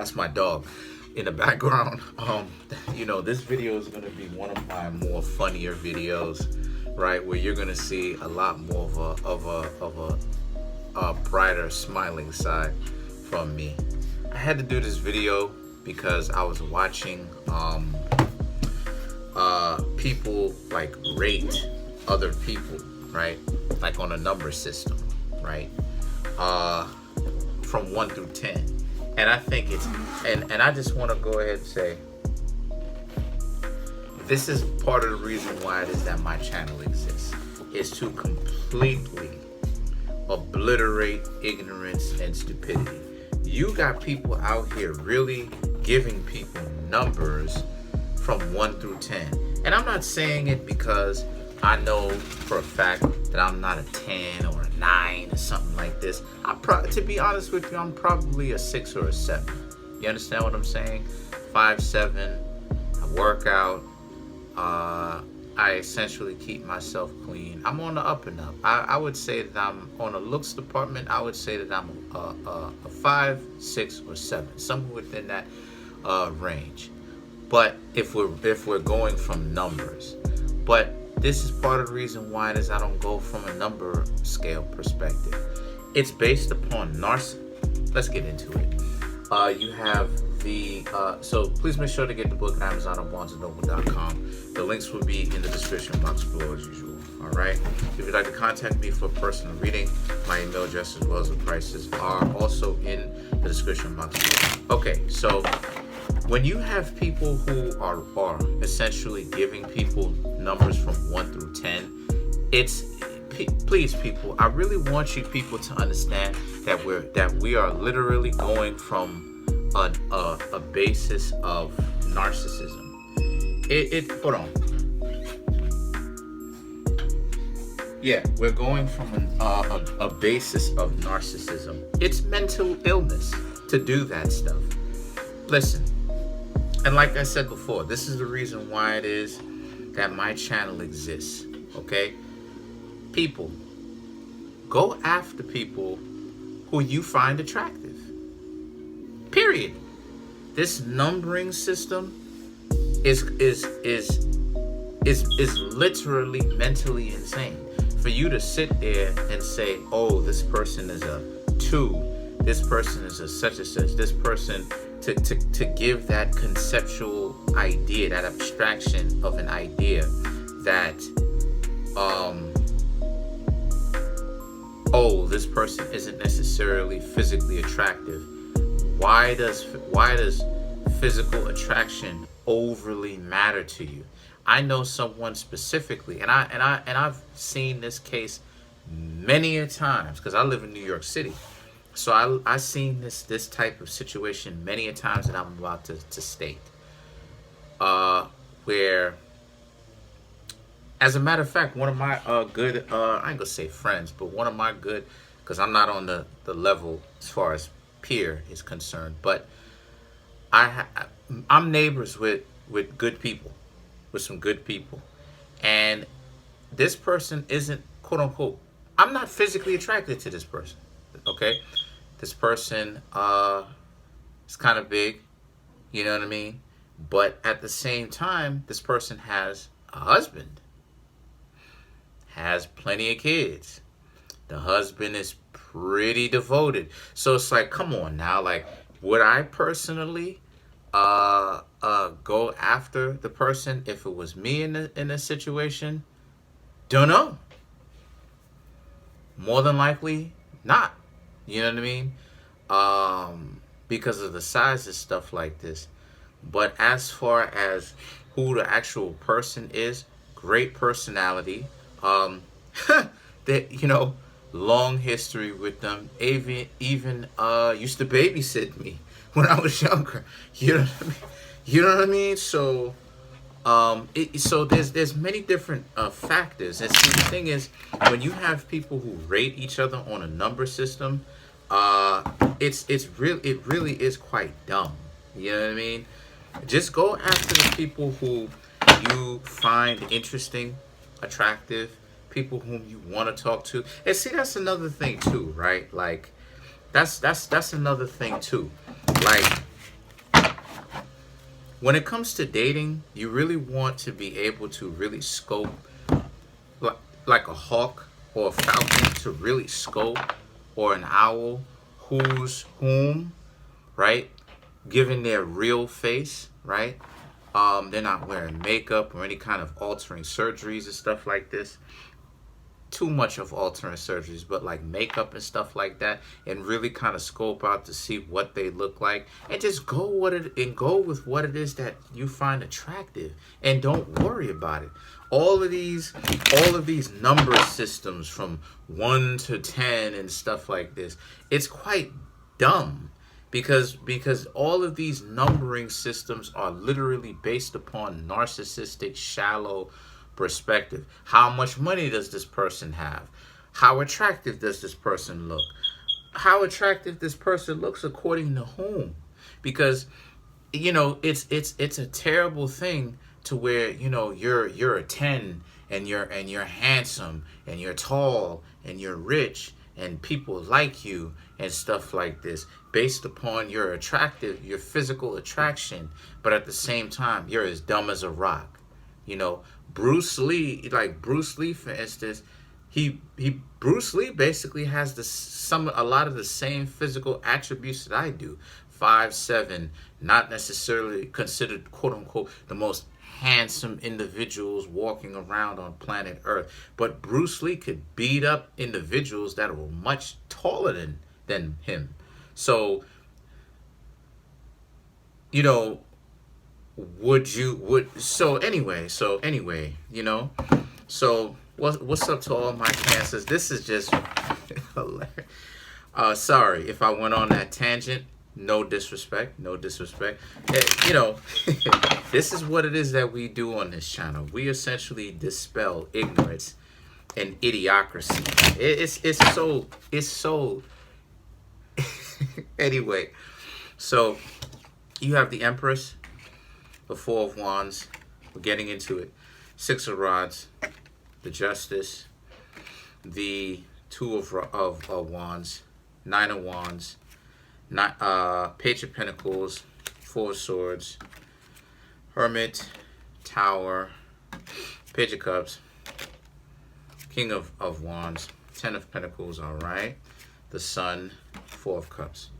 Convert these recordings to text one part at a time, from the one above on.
That's my dog in the background. You know, this video is gonna be one of my more funnier videos, right? Where you're gonna see a lot more of a brighter, smiling side from me. I had to do this video because I was watching people like rate other people, right? Like on a number system, right? From 1 through 10. And I think it's, and I just want to go ahead and say, this is part of the reason why it is that my channel exists, is to completely obliterate ignorance and stupidity. You got people out here really giving people numbers from 1 through 10. And I'm not saying it because I know for a fact that I'm not a 10 or a 9 or something like this. To be honest with you, I'm probably a 6 or a 7. You understand what I'm saying? 5, 7. I work out. I essentially keep myself clean. I'm on the up and up. I would say that I'm on a looks department. I would say that I'm a 5, 6, or 7, somewhere within that range. But if we're going from numbers, but this is part of the reason why it is I don't go from a number scale perspective. It's based upon Let's get into it. You have the so please make sure to get the book at Amazon or BarnesandNoble.com. The links will be in the description box below as usual. All right. If you'd like to contact me for personal reading, my email address as well as the prices are also in the description box below. Okay, so when you have people who are essentially giving people numbers from 1 through 10, please people, I really want you people to understand that we are literally going from a basis of narcissism. Hold on. Yeah, we're going from a basis of narcissism. It's mental illness to do that stuff. Listen, and like I said before, this is the reason why it is that my channel exists, okay? People, go after people who you find attractive. Period. This numbering system is literally mentally insane. For you to sit there and say, oh, this person is a 2, this person is a such and such, this person, to give that conceptual idea, that abstraction of an idea that oh, this person isn't necessarily physically attractive. Why does physical attraction overly matter to you? I know someone specifically, and I've seen this case many a times because I live in New York City. So I've seen this type of situation many a times that I'm about to state. Where, as a matter of fact, one of my good, I ain't gonna say friends, but one of my good, because I'm not on the level as far as peer is concerned, but I'm neighbors with good people, with some good people. And this person isn't, quote unquote, I'm not physically attracted to this person, okay? This person is kind of big, you know what I mean? But at the same time, this person has a husband, has plenty of kids. The husband is pretty devoted. So it's like, come on now, like, would I personally go after the person if it was me in a situation? Don't know. More than likely not. You know what I mean? Because of the size of stuff like this. But as far as who the actual person is, great personality. That, you know, long history with them. Even used to babysit me when I was younger. You know what I mean? You know what I mean? So so there's many different factors. And see, the thing is, when you have people who rate each other on a number system, it really is quite dumb. You know what I mean? Just go after the people who you find interesting, attractive, people whom you want to talk to. And see, that's another thing too, right? Like, that's another thing too. Like, when it comes to dating, you really want to be able to really scope, like, like a hawk or a falcon, to really scope, or an owl, who's whom, right? Given their real face, right? They're not wearing makeup or any kind of altering surgeries and stuff like this. Too much of altering surgeries, but like makeup and stuff like that, and really kind of scope out to see what they look like, and just go with what it is that you find attractive, and don't worry about it. All of these number systems from 1 to 10 and stuff like this, it's quite dumb, because all of these numbering systems are literally based upon narcissistic, shallow perspective. How much money does this person have? How attractive does this person look? How attractive this person looks according to whom? Because it's a terrible thing to where you're a 10, and you're handsome, and you're tall, and you're rich, and people like you and stuff like this, based upon your physical attraction, but at the same time you're as dumb as a rock. Bruce Lee, for instance, he Bruce Lee basically has a lot of the same physical attributes that I do. 5'7", not necessarily considered quote unquote the most handsome individuals walking around on planet Earth, but Bruce Lee could beat up individuals that were much taller than him. So so anyway, so what's up to all my cancers? This is just hilarious. Sorry if I went on that tangent. No disrespect. This is what it is that we do on this channel. We essentially dispel ignorance and idiocracy. It's so anyway. So you have the Empress, the Four of Wands. We're getting into it. Six of Rods, the Justice, the Two of Wands, Nine of Wands, Page of Pentacles, Four of Swords, Hermit, Tower, Page of Cups, King of Wands, Ten of Pentacles. All right, the Sun, Four of Cups.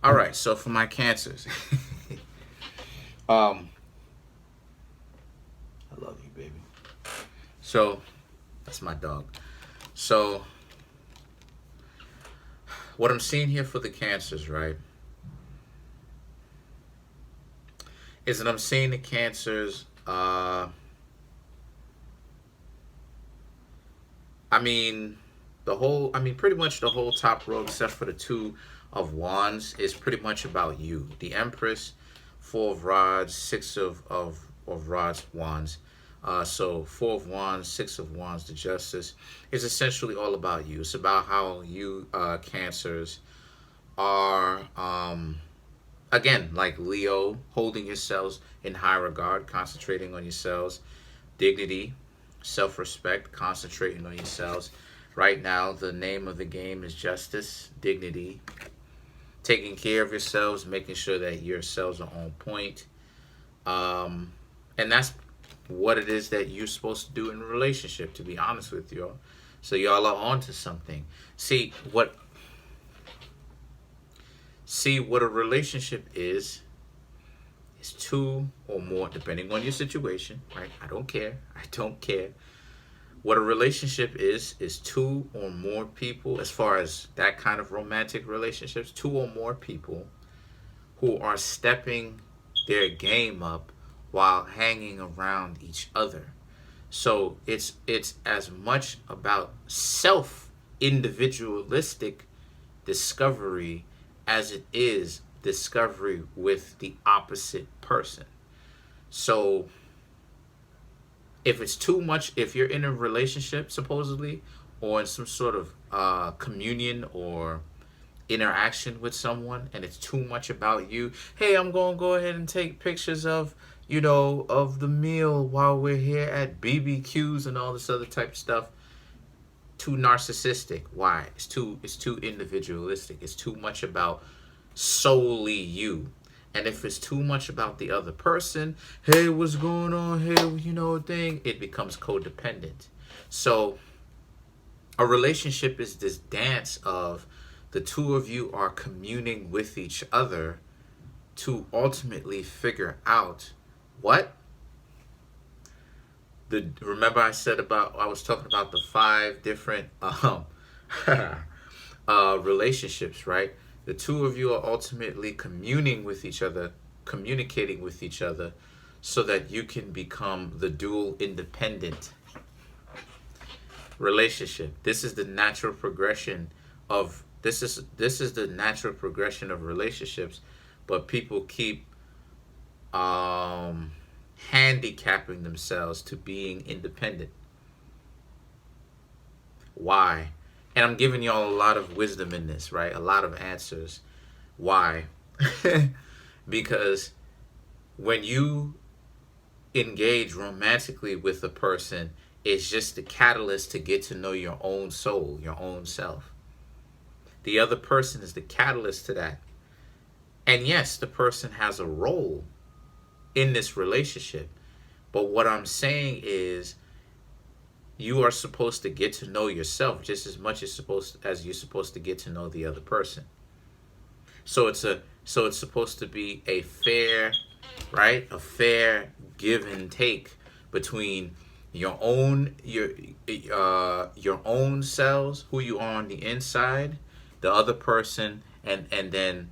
All right, so for my cancers, I love you, baby. So that's my dog. So what I'm seeing here for the cancers, right, is that I'm seeing the cancers, pretty much the whole top row except for the Two of Wands is pretty much about you. The Empress, Four of Rods, Six of Rods, Wands. So Four of Wands, Six of Wands, the Justice is essentially all about you. It's about how you cancers are, again, like Leo, holding yourselves in high regard, concentrating on yourselves, dignity, self-respect, concentrating on yourselves. Right now, the name of the game is justice, dignity, taking care of yourselves, making sure that yourselves are on point. And that's what it is that you're supposed to do in a relationship, to be honest with y'all. So y'all are onto something. See what a relationship is two or more, depending on your situation, right? I don't care. What a relationship is two or more people, as far as that kind of romantic relationships, two or more people who are stepping their game up while hanging around each other. So it's as much about self-individualistic discovery as it is discovery with the opposite person. So if it's too much, if you're in a relationship supposedly, or in some sort of communion or interaction with someone, and it's too much about you, hey, I'm gonna go ahead and take pictures of the meal while we're here at BBQs and all this other type of stuff. Too narcissistic. Why? It's too individualistic. It's too much about solely you. And if it's too much about the other person, hey, what's going on here, thing, it becomes codependent. So a relationship is this dance of the two of you are communing with each other to ultimately figure out what remember I was talking about the 5 different relationships, right? The two of you are ultimately communicating with each other, so that you can become the dual independent relationship. This is the natural progression of relationships, but people keep handicapping themselves to being independent. Why? And I'm giving y'all a lot of wisdom in this, right? A lot of answers. Why? Because when you engage romantically with a person, it's just the catalyst to get to know your own soul, your own self. The other person is the catalyst to that. And yes, the person has a role in this relationship. But what I'm saying is, you are supposed to get to know yourself just as much as you're supposed to get to know the other person. So it's supposed to be a fair, right? A fair give and take between your own selves, who you are on the inside, the other person, and then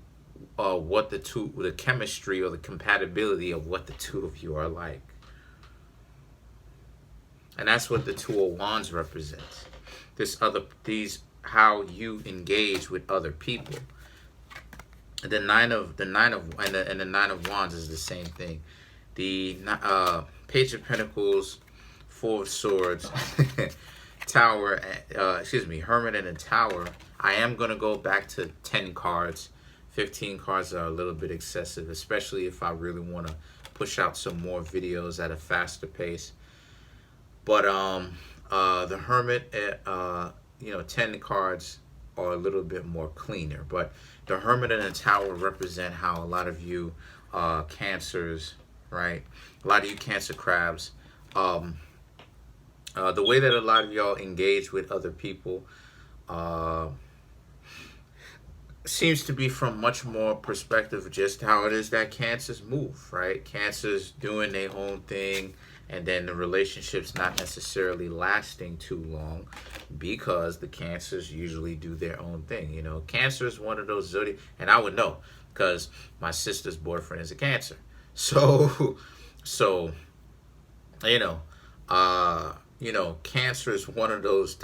what the chemistry or the compatibility of what the two of you are like. And that's what the Two of Wands represents. How you engage with other people. The Nine of Wands is the same thing. The Page of Pentacles, Four of Swords, Tower, Hermit and a Tower. I am gonna go back to 10 cards. 15 cards are a little bit excessive, especially if I really want to push out some more videos at a faster pace. But the Hermit, 10 cards are a little bit more cleaner. But the Hermit and the Tower represent how a lot of you Cancers, right? A lot of you Cancer crabs, the way that a lot of y'all engage with other people seems to be from much more perspective of just how it is that Cancers move, right? Cancers doing their own thing, and then the relationship's not necessarily lasting too long because the Cancers usually do their own thing. Cancer is one of those zodiac, and I would know because my sister's boyfriend is a Cancer. So Cancer is one of those.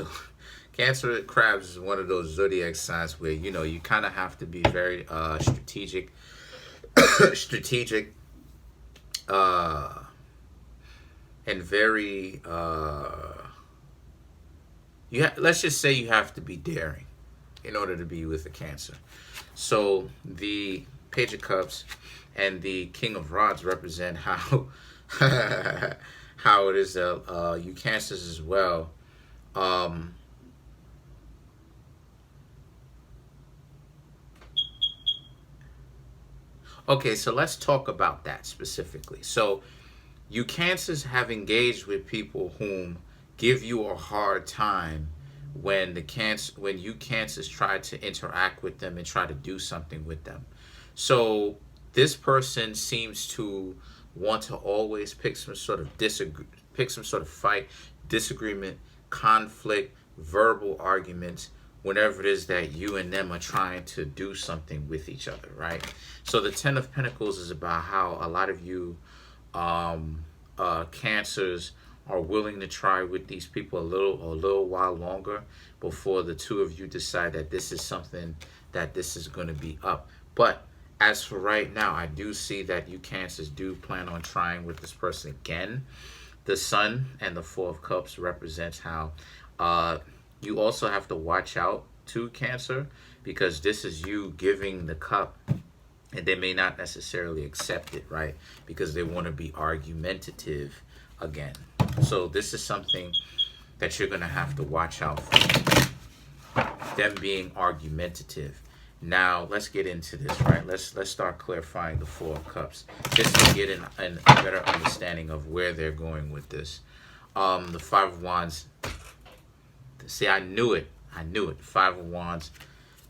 Cancer crabs is one of those zodiac signs where you kind of have to be very strategic, and very let's just say you have to be daring in order to be with a Cancer. So the Page of Cups and the King of Rods represent how how it is you Cancers as well. Okay, so let's talk about that specifically. So you Cancers have engaged with people whom give you a hard time when you Cancers try to interact with them and try to do something with them. So this person seems to want to always pick some sort of fight, disagreement, conflict, verbal arguments whenever it is that you and them are trying to do something with each other, right? So the 10 of Pentacles is about how a lot of you Cancers are willing to try with these people a little while longer before the two of you decide that this is something that this is going to be up. But as for right now, I do see that you Cancers do plan on trying with this person again. The Sun and the Four of Cups represents how you also have to watch out to Cancer, because this is you giving the cup and they may not necessarily accept it, right? Because they want to be argumentative again. So this is something that you're going to have to watch out for, them being argumentative. Now let's get into this, right? Let's start clarifying the Four of Cups, just to get a better understanding of where they're going with this. The Five of Wands. See, I knew it. Five of Wands,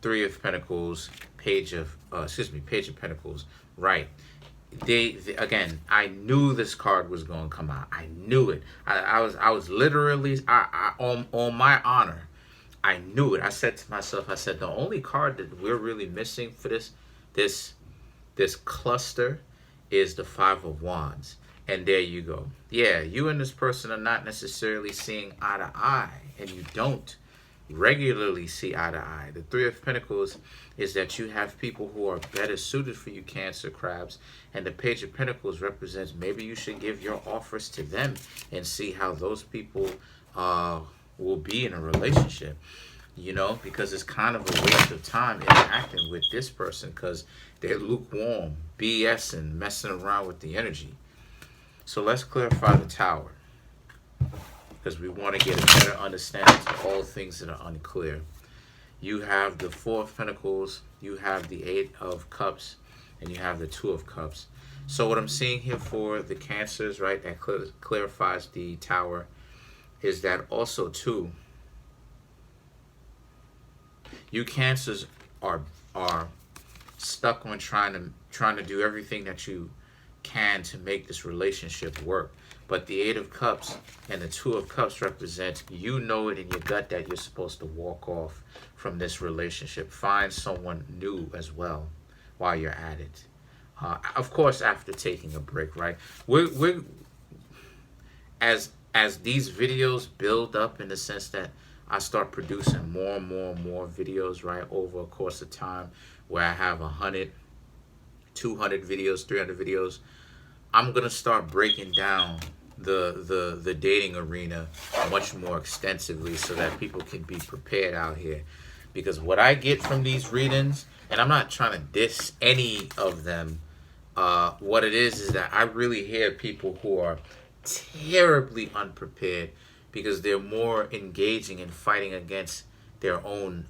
Three of Pentacles, Page of Pentacles. Right. They again, I knew this card was going to come out. I knew it. I was literally on my honor. I knew it. I said to myself, the only card that we're really missing for this cluster is the Five of Wands. And there you go. Yeah, you and this person are not necessarily seeing eye to eye, and you don't regularly see eye to eye. The Three of Pentacles is that you have people who are better suited for you, Cancer, Crabs, and the Page of Pentacles represents maybe you should give your offers to them and see how those people will be in a relationship, you know, because it's kind of a waste of time interacting with this person because they're lukewarm, BS, and messing around with the energy. So let's clarify the Tower, because we want to get a better understanding to all things that are unclear. You have the Four of Pentacles, you have the Eight of Cups, and you have the Two of Cups. So what I'm seeing here for the Cancers, right, that clarifies the Tower, is that also too, you Cancers are stuck on trying to do everything that you can to make this relationship work. But the Eight of Cups and the Two of Cups represent, you know it in your gut that you're supposed to walk off from this relationship. Find someone new as well while you're at it. Of course, after taking a break, right? We're as these videos build up, in the sense that I start producing more and more videos, right, over a course of time, where I have 100, 200 videos, 300 videos, I'm gonna start breaking down the dating arena much more extensively, so that people can be prepared out here. Because what I get from these readings, and I'm not trying to diss any of them, what it is that I really hear people who are terribly unprepared, because they're more engaging and fighting against their own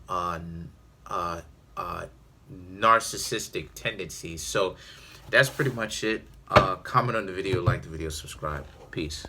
narcissistic tendencies. So that's pretty much it. Comment on the video, like the video, subscribe. Peace.